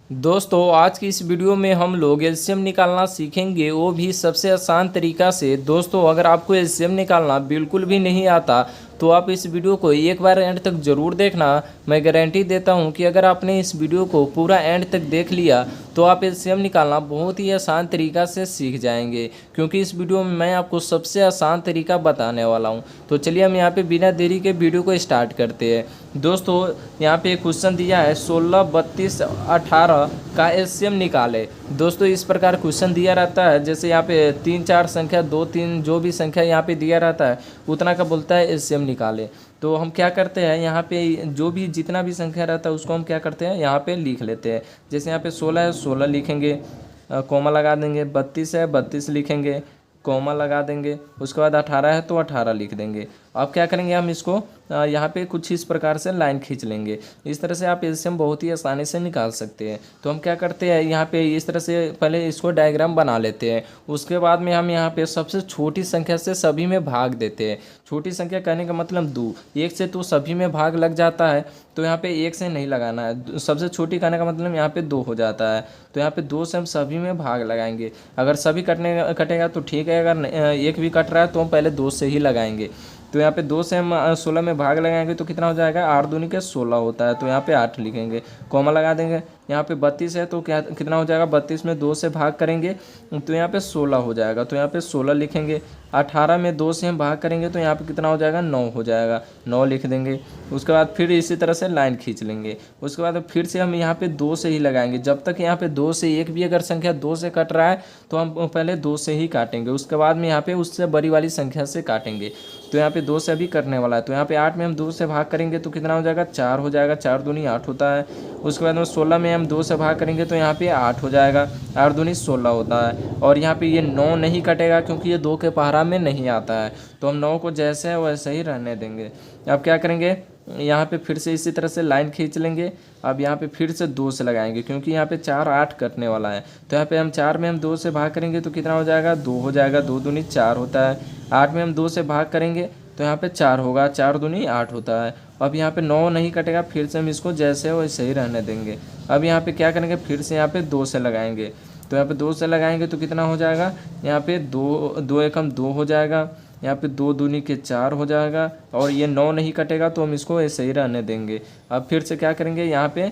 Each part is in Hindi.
दोस्तों आज की इस वीडियो में हम लोग एलसीएम निकालना सीखेंगे, वो भी सबसे आसान तरीका से। दोस्तों अगर आपको एलसीएम निकालना बिल्कुल भी नहीं आता तो आप इस वीडियो को एक बार एंड तक ज़रूर देखना। मैं गारंटी देता हूं कि अगर आपने इस वीडियो को पूरा एंड तक देख लिया तो आप एलसीएम निकालना बहुत ही आसान तरीका से सीख जाएंगे, क्योंकि इस वीडियो में मैं आपको सबसे आसान तरीका बताने वाला हूं। तो चलिए हम यहाँ पे बिना देरी के वीडियो को स्टार्ट करते हैं। दोस्तों यहाँ पे क्वेश्चन दिया है 16, 32, 18 का एलसीएम निकाले। दोस्तों इस प्रकार क्वेश्चन दिया रहता है, जैसे यहाँ पे 3 4 संख्या 2 3 जो भी संख्या यहाँ पे दिया रहता है उतना का बोलता है एलसीएम निकाले। तो हम क्या करते हैं, यहाँ पे जो भी जितना भी संख्या रहता है उसको हम क्या करते हैं यहाँ पे लिख लेते हैं। जैसे यहाँ पे 16 है 16 लिखेंगे, कॉमा लगा देंगे। 32 है 32 लिखेंगे, कॉमा लगा देंगे। उसके बाद 18 है तो 18 लिख देंगे। अब क्या करेंगे, हम इसको यहाँ पे कुछ इस प्रकार से लाइन खींच लेंगे। इस तरह से आप एलसीएम बहुत ही आसानी से निकाल सकते हैं। तो हम क्या करते हैं, यहाँ पे इस तरह से पहले इसको डायग्राम बना लेते हैं। उसके बाद में हम यहाँ पे सबसे छोटी संख्या से सभी में भाग देते हैं। छोटी संख्या कहने का मतलब 2, 1 से तो सभी में भाग लग जाता है, तो यहाँ पे 1 से नहीं लगाना है। सबसे छोटी कहने का मतलब यहाँ पे 2 हो जाता है, तो यहाँ पे 2 से हम सभी में भाग लगाएंगे। अगर सभी कटेगा तो ठीक है, अगर एक भी कट रहा है तो हम पहले 2 से ही लगाएंगे। तो यहाँ पे 2 से हम 16 में भाग लगाएंगे तो कितना हो जाएगा, 8 दूनी के 16 होता है, तो यहाँ पे 8 लिखेंगे, कॉमा लगा देंगे। यहाँ पे 32 है तो क्या कितना हो जाएगा, 32 में 2 से भाग करेंगे तो यहाँ पे 16 हो जाएगा, तो यहाँ पे 16 लिखेंगे। 18 में 2 से हम भाग करेंगे तो यहाँ पे कितना हो जाएगा, 9 हो जाएगा, 9 लिख देंगे। उसके बाद फिर इसी तरह से लाइन खींच लेंगे। उसके बाद फिर से हम यहाँ पे 2 से ही लगाएंगे। जब तक यहाँ पे 2 से एक भी अगर संख्या 2 से कट रहा है तो हम पहले 2 से ही काटेंगे, उसके बाद में यहाँ पे उससे बड़ी वाली संख्या से काटेंगे। तो यहाँ पे 2 से अभी कटने वाला है, तो यहाँ पे 8 में हम 2 से भाग करेंगे तो कितना हो जाएगा, 4 हो जाएगा, 4 दूनी 8 होता है। उसके बाद में 16 में हम 2 से भाग करेंगे तो यहाँ पे 8 हो जाएगा, 8 दूनी 16 होता है। और यहाँ पे ये 9 नहीं कटेगा क्योंकि ये 2 के पहाड़ा में नहीं आता है, तो हम 9 को जैसे है वैसे ही रहने देंगे। अब क्या करेंगे, यहाँ पे फिर से इसी तरह से लाइन खींच लेंगे। अब यहाँ पे फिर से 2 से लगाएंगे क्योंकि यहाँ पे 4 8 कटने वाला है, तो यहाँ पे हम 4 में हम 2 से भाग करेंगे तो कितना हो जाएगा, 2 हो जाएगा, 2 दूनी 4 होता है। 8 में हम 2 से भाग करेंगे तो यहाँ पे 4 होगा, 4 दूनी 8 होता है। अब यहाँ पे 9 नहीं कटेगा, फिर से हम इसको जैसे हो वैसे ही रहने देंगे। अब यहाँ पे क्या करेंगे, फिर से यहाँ पे 2 से लगाएंगे, तो यहाँ पे 2 से लगाएंगे तो कितना हो जाएगा, यहाँ पे 2 2 एकम 2 हो जाएगा, यहाँ पे 2 दूनी के 4 हो जाएगा। और ये 9 नहीं कटेगा तो हम इसको ऐसे ही रहने देंगे। अब फिर से क्या करेंगे, यहाँ पे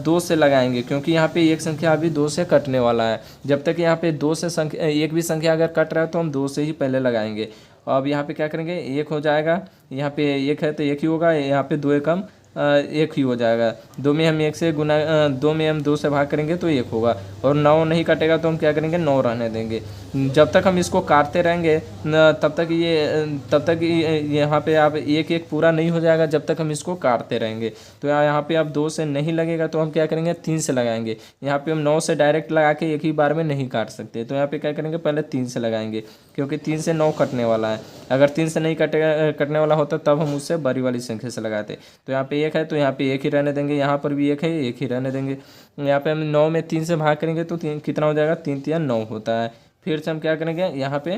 2 से लगाएंगे क्योंकि यहाँ पे एक संख्या अभी 2 से कटने वाला है। जब तक यहाँ पे 2 से संख्या एक भी संख्या अगर कट रहा है तो हम 2 से ही पहले लगाएंगे। अब यहाँ पे क्या करेंगे, 1 हो जाएगा, यहाँ पे 1 है तो 1 ही होगा, यहाँ पे 2 एकम 1 ही हो जाएगा। 2 में हम 1 से गुना 2 में हम 2 से भाग करेंगे तो 1 होगा। और 9 नहीं कटेगा तो हम क्या करेंगे, 9 रहने देंगे। जब तक हम इसको काटते रहेंगे तब तक यहाँ पे आप एक एक पूरा नहीं हो जाएगा, जब तक हम इसको काटते रहेंगे। तो यहाँ पे अब 2 से नहीं लगेगा तो हम क्या करेंगे, 3 से लगाएंगे। यहाँ पे हम 9 से डायरेक्ट लगा के एक ही बार में नहीं काट सकते, तो यहाँ पे क्या करेंगे, पहले 3 से लगाएंगे क्योंकि 3 से 9 कटने वाला है। अगर 3 से नहीं कटने वाला होता तब हम उससे बड़ी वाली संख्या से लगाते। तो यहाँ पे 1 है तो यहाँ पे 1 ही रहने देंगे, यहाँ पर भी 1 है 1 ही रहने देंगे। यहाँ पे हम 9 में 3 से भाग करेंगे तो कितना हो जाएगा, 3 3 9 होता है। फिर से हम क्या करेंगे, यहाँ पे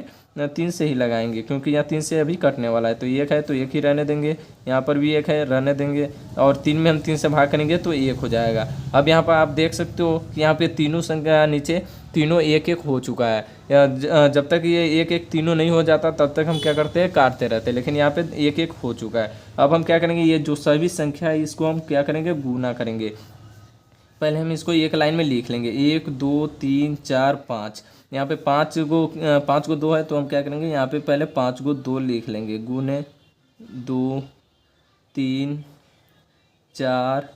3 से ही लगाएंगे क्योंकि यहाँ 3 से अभी कटने वाला है, तो 1 है तो 1 ही रहने देंगे, यहाँ पर भी 1 है रहने देंगे। और 3 में हम 3 से भाग करेंगे तो 1 हो जाएगा। अब यहाँ पर आप देख सकते हो कि यहाँ पे तीनों संख्या नीचे तीनों 1 1 हो चुका है। जब तक ये 1 1 तीनों नहीं हो जाता तब तक हम क्या करते हैं, काटते रहते हैं, लेकिन यहाँ पे 1 1 हो चुका है। अब हम क्या करेंगे, ये जो सभी संख्या है इसको हम क्या करेंगे, गुना करेंगे। पहले हम इसको एक लाइन में लिख लेंगे, 1 2 3 4 5। यहाँ पे 5 को 2 है तो हम क्या करेंगे, यहाँ पे पहले 5 को 2 लिख लेंगे, गुने 2 3 4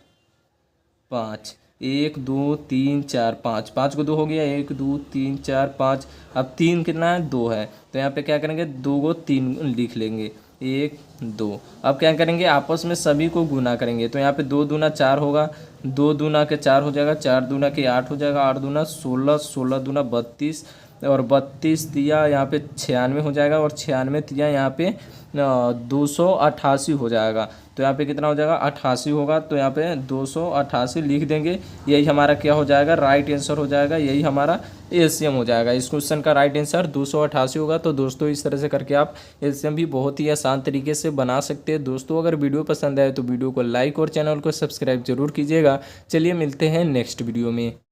5। 1 2 3 4 5, 5 को 2 हो गया, 1 2 3 4 5। अब 3 कितना है, 2 है, तो यहाँ पे क्या करेंगे, 2 को 3 लिख लेंगे, 1 2। अब क्या करेंगे, आपस में सभी को गुना करेंगे, तो यहाँ पे 2 दूना 4 होगा, 2 दूना के 4 हो जाएगा, 4 दूना के 8 हो जाएगा, 8 दूना 16, 16 दूना 32, और 32 तिया यहाँ पे 96 हो जाएगा, और 96 तिया यहाँ पे 288 हो जाएगा। तो यहाँ पे कितना हो जाएगा, 88 होगा। तो यहाँ पे 288 लिख देंगे, यही हमारा क्या हो जाएगा, राइट आंसर हो जाएगा, यही हमारा एलसीएम हो जाएगा। इस क्वेश्चन का राइट आंसर 288 होगा। तो दोस्तों इस तरह से करके आप एलसीएम भी बहुत ही आसान तरीके से बना सकते हैं। दोस्तों अगर वीडियो पसंद आए तो वीडियो को लाइक और चैनल को सब्सक्राइब जरूर कीजिएगा। चलिए मिलते हैं नेक्स्ट वीडियो में।